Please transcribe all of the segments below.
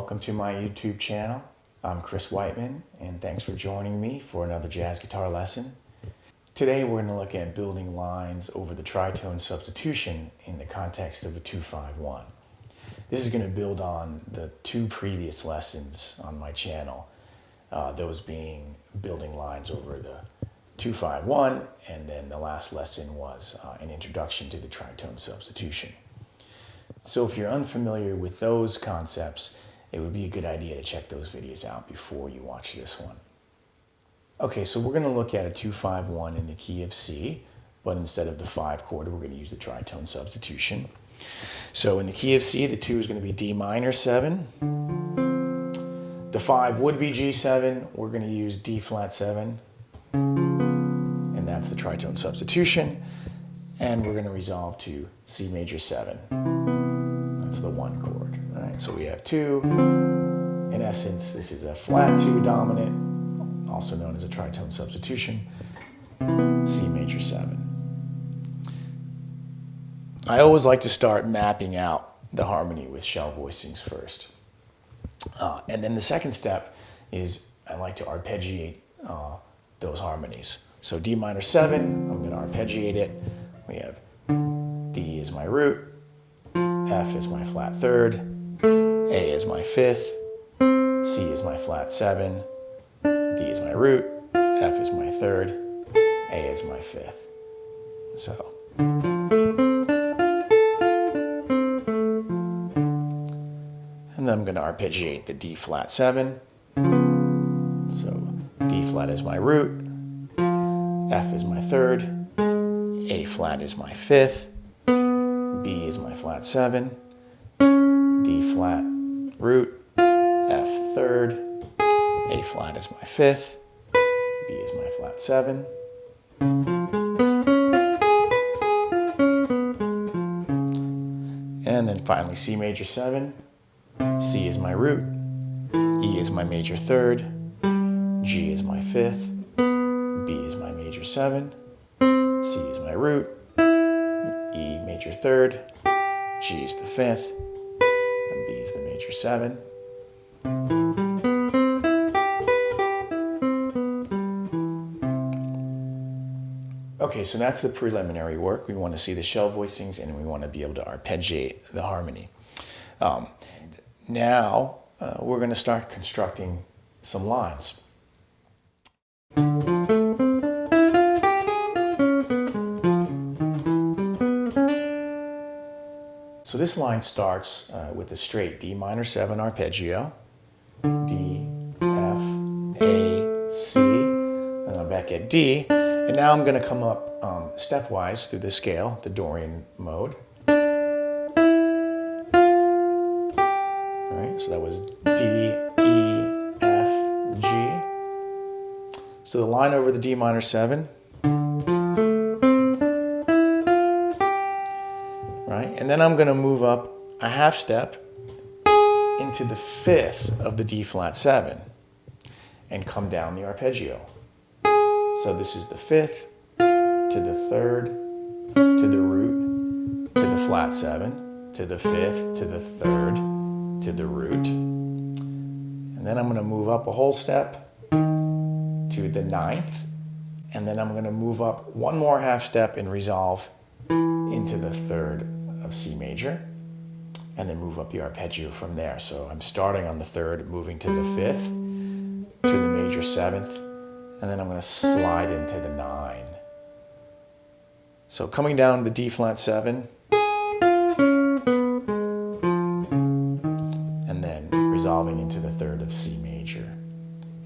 welcome to my YouTube channel. I'm Chris Whiteman, and thanks for joining me for another jazz guitar lesson. Today we're going to look at building lines over the tritone substitution in the context of a 2-5-1. This is going to build on the two previous lessons on my channel, those being building lines over the 2-5-1, and then the last lesson was an introduction to the tritone substitution. So if you're unfamiliar with those concepts, it would be a good idea to check those videos out before you watch this one. Okay, so we're going to look at a 2-5-1 in the key of C, but instead of the 5 chord, we're going to use the tritone substitution. So in the key of C, the 2 is going to be D minor 7. The 5 would be G7. We're going to use D flat 7, and that's the tritone substitution. And we're going to resolve to C major 7. That's the 1 chord. All right, so we have 2. In essence, this is a flat 2 dominant, also known as a tritone substitution, C major 7. I always like to start mapping out the harmony with shell voicings first. And then the second step is I like to arpeggiate those harmonies. So D minor 7, I'm going to arpeggiate it. We have D is my root, F is my flat 3rd, A is my 5th, C is my flat 7, D is my root, F is my 3rd, A is my 5th. So. And then I'm going to arpeggiate the D flat 7. So D flat is my root, F is my 3rd, A flat is my 5th, B is my flat 7, D flat root, F 3rd, A flat is my 5th, B is my flat 7. And then finally C major 7, C is my root, E is my major 3rd, G is my 5th, B is my major 7, C is my root, E major 3rd, G is the 5th, and B is the major 7. Okay, so that's the preliminary work. We want to see the shell voicings and we want to be able to arpeggiate the harmony. Now we're going to start constructing some lines. So this line starts with a straight D minor 7 arpeggio, D, F, A, C, and I'm back at D, and now I'm going to come up stepwise through the scale, the Dorian mode. All right, so that was D, E, F, G. So the line over the D minor 7. Right? And then I'm going to move up a half step into the 5th of the D flat 7 and come down the arpeggio. So this is the 5th to the 3rd to the root to the flat 7 to the 5th to the 3rd to the root. And then I'm going to move up a whole step to the 9th, and then I'm going to move up one more half step and resolve into the 3rd of C major, and then move up the arpeggio from there. So I'm starting on the 3rd, moving to the 5th, to the major 7th, and then I'm going to slide into the 9. So coming down the D flat 7, and then resolving into the 3rd of C major,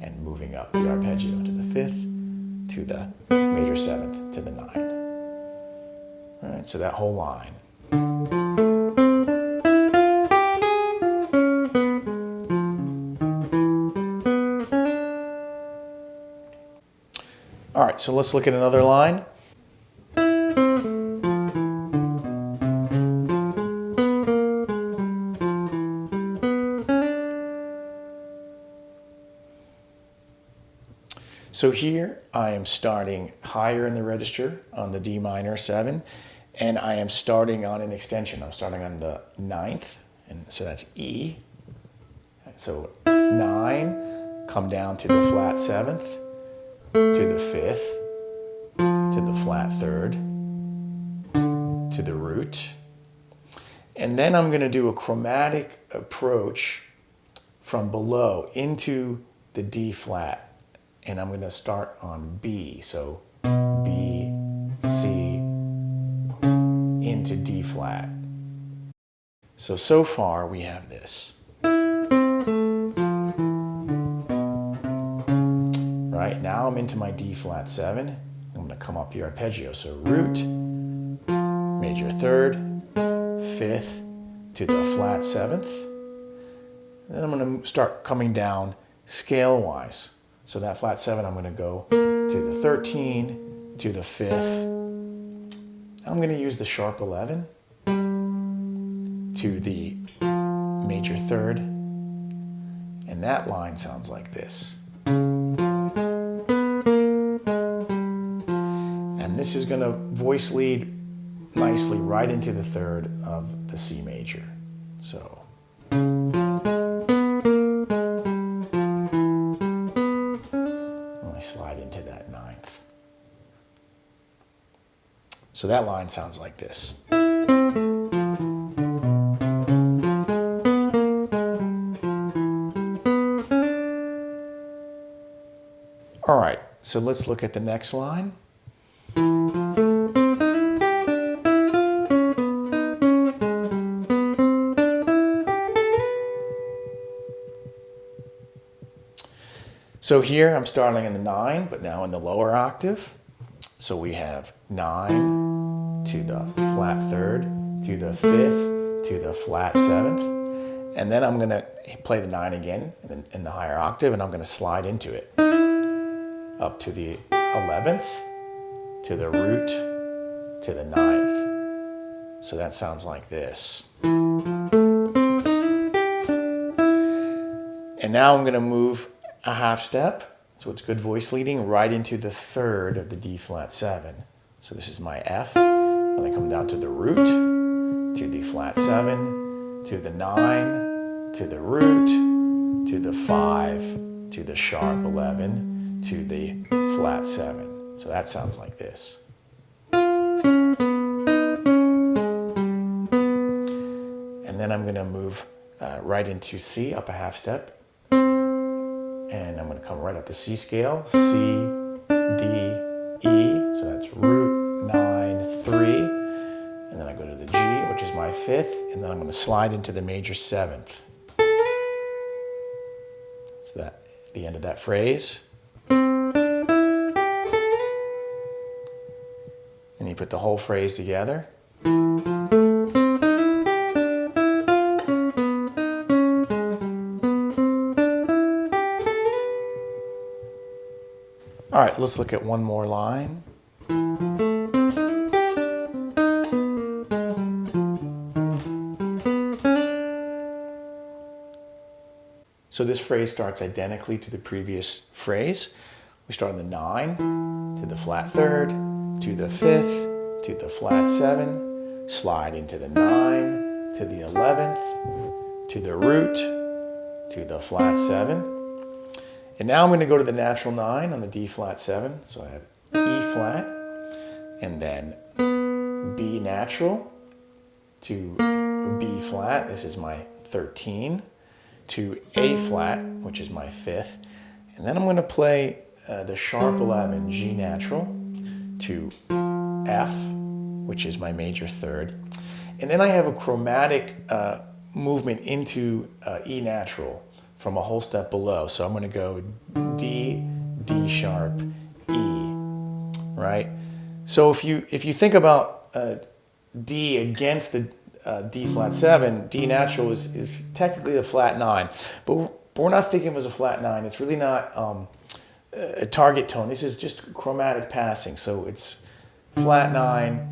and moving up the arpeggio to the 5th, to the major 7th, to the 9. All right, so that whole line. All right, so let's look at another line. So here I am starting higher in the register on the D minor 7, and I am starting on an extension. I'm starting on the 9th, and so that's E, So 9, come down to the flat 7th, to the 5th, to the flat 3rd, to the root. And then I'm going to do a chromatic approach from below into the D flat. And I'm going to start on B. So B, C, into D flat. So far we have this. Right, now I'm into my D flat 7. I'm going to come up the arpeggio. So root, major 3rd, 5th to the flat 7th. Then I'm going to start coming down scale-wise. So that flat 7, I'm going to go to the 13, to the 5th. I'm going to use the sharp 11 to the major 3rd. And that line sounds like this. And this is going to voice lead nicely right into the 3rd of the C major. So. I slide into that 9th. So that line sounds like this. All right, so let's look at the next line. So here I'm starting in the 9, but now in the lower octave. So we have 9 to the flat 3rd, to the 5th, to the flat 7th. And then I'm going to play the 9 again in the higher octave, and I'm going to slide into it. Up to the 11th, to the root, to the 9th. So that sounds like this. And now I'm going to move a half step, so it's good voice leading, right into the 3rd of the D flat 7. So this is my F. Then I come down to the root, to the flat 7, to the 9, to the root, to the 5, to the sharp 11, to the flat 7. So that sounds like this. And then I'm going to move right into C, up a half step. And I'm going to come right up the C scale, C, D, E, so that's root, 9, 3. And then I go to the G, which is my 5th, and then I'm going to slide into the major 7th. So that, the end of that phrase. And you put the whole phrase together. All right, let's look at one more line. So this phrase starts identically to the previous phrase. We start on the 9, to the flat 3rd, to the 5th, to the flat 7, slide into the 9, to the 11th, to the root, to the flat 7. And now I'm going to go to the natural 9 on the D flat 7. So I have E flat, and then B natural to B flat. This is my 13, to A flat, which is my 5th. And then I'm going to play the sharp 11, G natural, to F, which is my major 3rd. And then I have a chromatic movement into E natural from a whole step below. So I'm going to go D, D sharp, E, right? So if you think about D against the D flat 7, D natural is technically a flat 9, but we're not thinking of it as a flat 9. It's really not a target tone. This is just chromatic passing. So it's flat 9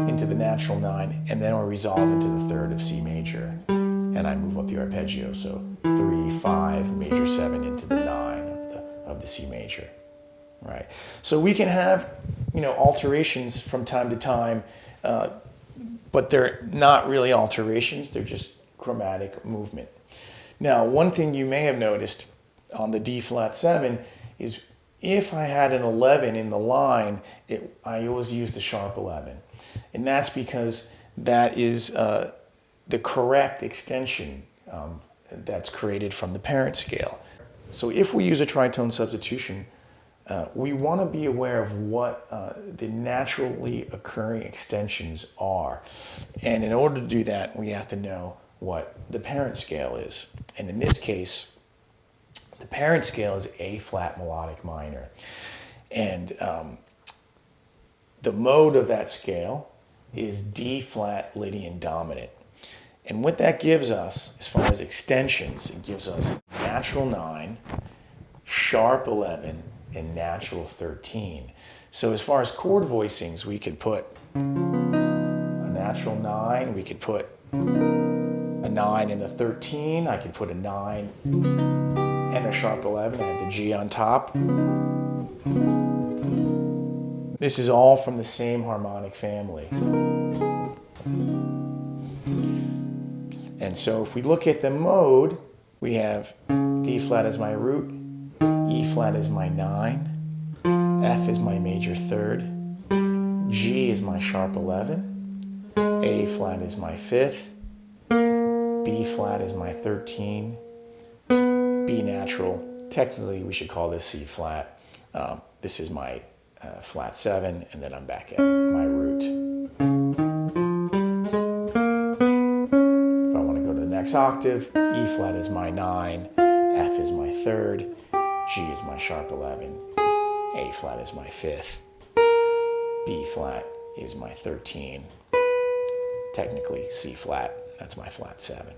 into the natural 9, and then we resolve into the 3rd of C major. And I move up the arpeggio, so 3, 5, major 7 into the 9 of the C major, right? So we can have, alterations from time to time, but they're not really alterations, they're just chromatic movement. Now, one thing you may have noticed on the D flat 7 is if I had an 11 in the line, I always use the sharp 11. And that's because that is the correct extension that's created from the parent scale. So if we use a tritone substitution, we want to be aware of what the naturally occurring extensions are. And in order to do that, we have to know what the parent scale is. And in this case, the parent scale is A flat melodic minor. And the mode of that scale is D flat Lydian dominant. And what that gives us, as far as extensions, it gives us natural 9, sharp 11, and natural 13. So as far as chord voicings, we could put a natural 9, we could put a 9 and a 13, I could put a 9 and a sharp 11, I have the G on top. This is all from the same harmonic family. And so if we look at the mode, we have D flat as my root, E flat is my 9, F is my major third, G is my sharp 11, A flat is my 5th, B flat is my 13, B natural, technically we should call this C flat. This is my flat 7, and then I'm back at my root. If I want to go to the next octave, E flat is my 9, F is my 3rd, G is my sharp 11, A flat is my 5th, B flat is my 13, technically C flat, that's my flat 7.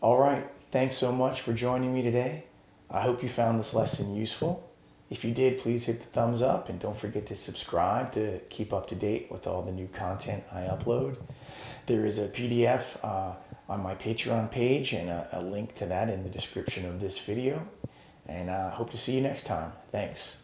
All right, thanks so much for joining me today. I hope you found this lesson useful. If you did, please hit the thumbs up and don't forget to subscribe to keep up to date with all the new content I upload. There is a PDF on my Patreon page and a link to that in the description of this video. And I hope to see you next time. Thanks.